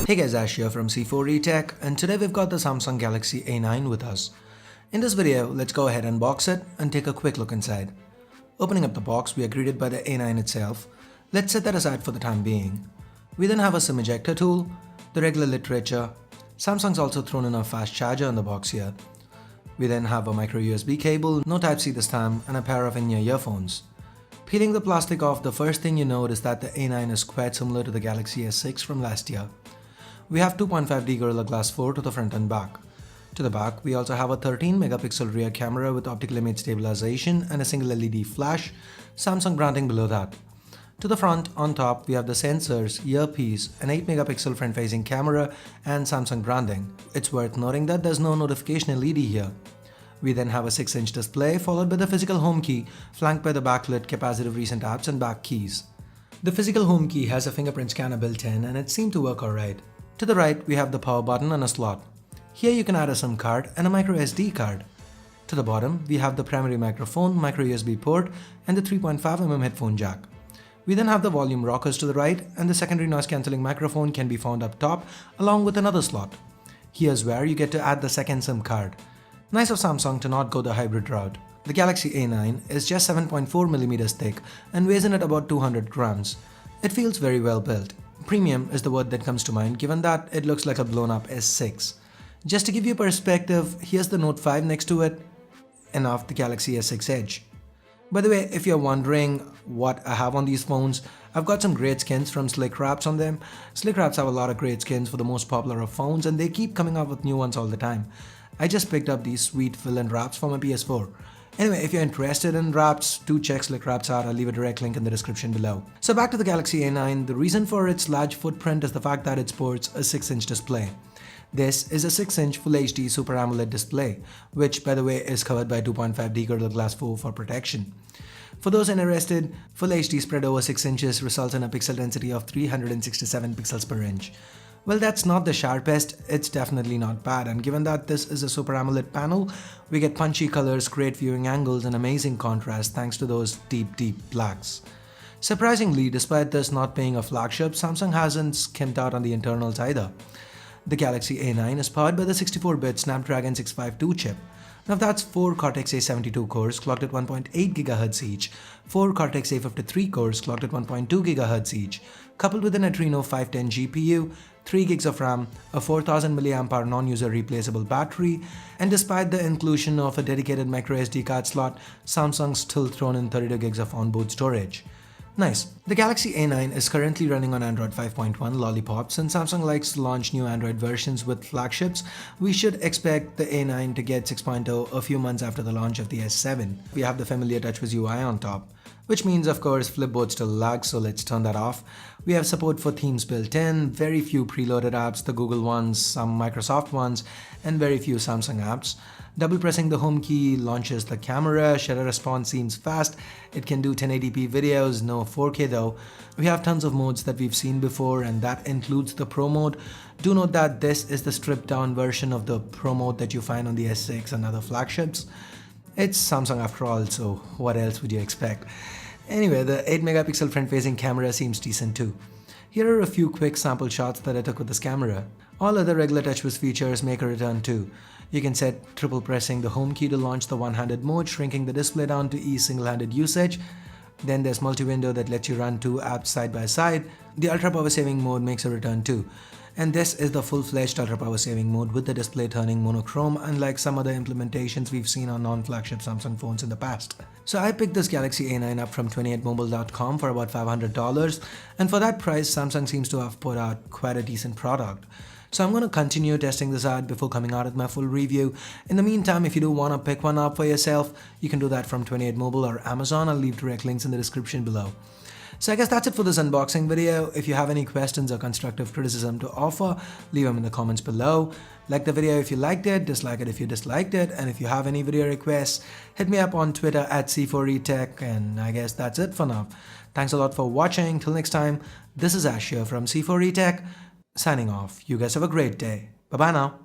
Hey guys, Ash here from C4E Tech, and today we've got the Samsung Galaxy A9 with us. In this video, let's go ahead and unbox it and take a quick look inside. Opening up the box, we are greeted by the A9 itself. Let's set that aside for the time being. We then have a SIM ejector tool, the regular literature. Samsung's also thrown in a fast charger in the box here. We then have a micro USB cable, no Type-C this time, and a pair of in-ear earphones. Peeling the plastic off, the first thing you note is that the A9 is quite similar to the Galaxy S6 from last year. We have 2.5D Gorilla Glass 4 to the front and back. To the back, we also have a 13-megapixel rear camera with optical image stabilization and a single LED flash, Samsung branding below that. To the front, on top, we have the sensors, earpiece, an 8-megapixel front-facing camera, and Samsung branding. It's worth noting that there's no notification LED here. We then have a 6-inch display followed by the physical home key, flanked by the backlit capacitive recent apps and back keys. The physical home key has a fingerprint scanner built in and it seemed to work alright. To the right, we have the power button and a slot. Here you can add a SIM card and a micro SD card. To the bottom, we have the primary microphone, micro USB port, and the 3.5mm headphone jack. We then have the volume rockers to the right, and the secondary noise cancelling microphone can be found up top along with another slot. Here's where you get to add the second SIM card. Nice of Samsung to not go the hybrid route. The Galaxy A9 is just 7.4mm thick and weighs in at about 200 grams. It feels very well built. Premium is the word that comes to mind given that it looks like a blown up S6. Just to give you perspective, here's the Note 5 next to it, and off the Galaxy S6 Edge. By the way, if you're wondering what I have on these phones, I've got some great skins from Slick Wraps on them. Slick Wraps have a lot of great skins for the most popular of phones and they keep coming up with new ones all the time. I just picked up these sweet fill-in wraps for my PS4. Anyway, if you're interested in wraps, do check Slick Wraps out. I'll leave a direct link in the description below. So back to the Galaxy A9, the reason for its large footprint is the fact that it sports a 6-inch display. This is a 6-inch Full HD Super AMOLED display, which by the way is covered by 2.5D Gorilla Glass 4 for protection. For those interested, Full HD spread over 6 inches results in a pixel density of 367 pixels per inch. Well, that's not the sharpest, it's definitely not bad, and given that this is a Super AMOLED panel, we get punchy colors, great viewing angles, and amazing contrast thanks to those deep blacks. Surprisingly, despite this not being a flagship, Samsung hasn't skimped out on the internals either. The Galaxy A9 is powered by the 64-bit Snapdragon 652 chip. Now that's 4 Cortex-A72 cores clocked at 1.8 GHz each, 4 Cortex-A53 cores clocked at 1.2 GHz each, coupled with an Adreno 510 GPU, 3 gigs of RAM, a 4000 mAh non-user replaceable battery, and despite the inclusion of a dedicated microSD card slot, Samsung's still thrown in 32 gigs of onboard storage. Nice. The Galaxy A9 is currently running on Android 5.1 Lollipop. Since Samsung likes to launch new Android versions with flagships, we should expect the A9 to get 6.0 a few months after the launch of the S7. We have the familiar TouchWiz UI on top, which means of course Flipboard still lags, so let's turn that off. We have support for themes built in, very few preloaded apps, the Google ones, some Microsoft ones, and very few Samsung apps. Double pressing the home key launches the camera, shutter response seems fast, it can do 1080p videos, no 4K though. We have tons of modes that we've seen before and that includes the Pro mode. Do note that this is the stripped down version of the Pro mode that you find on the S6 and other flagships. It's Samsung after all, so what else would you expect? Anyway, the 8-megapixel front-facing camera seems decent too. Here are a few quick sample shots that I took with this camera. All other regular TouchWiz features make a return too. You can set triple pressing the home key to launch the one-handed mode, shrinking the display down to ease single-handed usage. Then there's multi-window that lets you run 2 apps side by side. The ultra power saving mode makes a return too. And this is the full-fledged ultra power saving mode with the display turning monochrome, unlike some other implementations we've seen on non-flagship Samsung phones in the past. So I picked this Galaxy A9 up from 28mobile.com for about $500, and for that price Samsung seems to have put out quite a decent product. So I'm going to continue testing this out before coming out with my full review. In the meantime, if you do want to pick one up for yourself, you can do that from 28mobile or Amazon. I'll leave direct links in the description below. So I guess that's it for this unboxing video. If you have any questions or constructive criticism to offer, leave them in the comments below. Like the video if you liked it, dislike it if you disliked it, and if you have any video requests, hit me up on Twitter at C4eTech, and I guess that's it for now. Thanks a lot for watching. Till next time, this is Ash here from C4eTech, signing off. You guys have a great day. Bye bye now.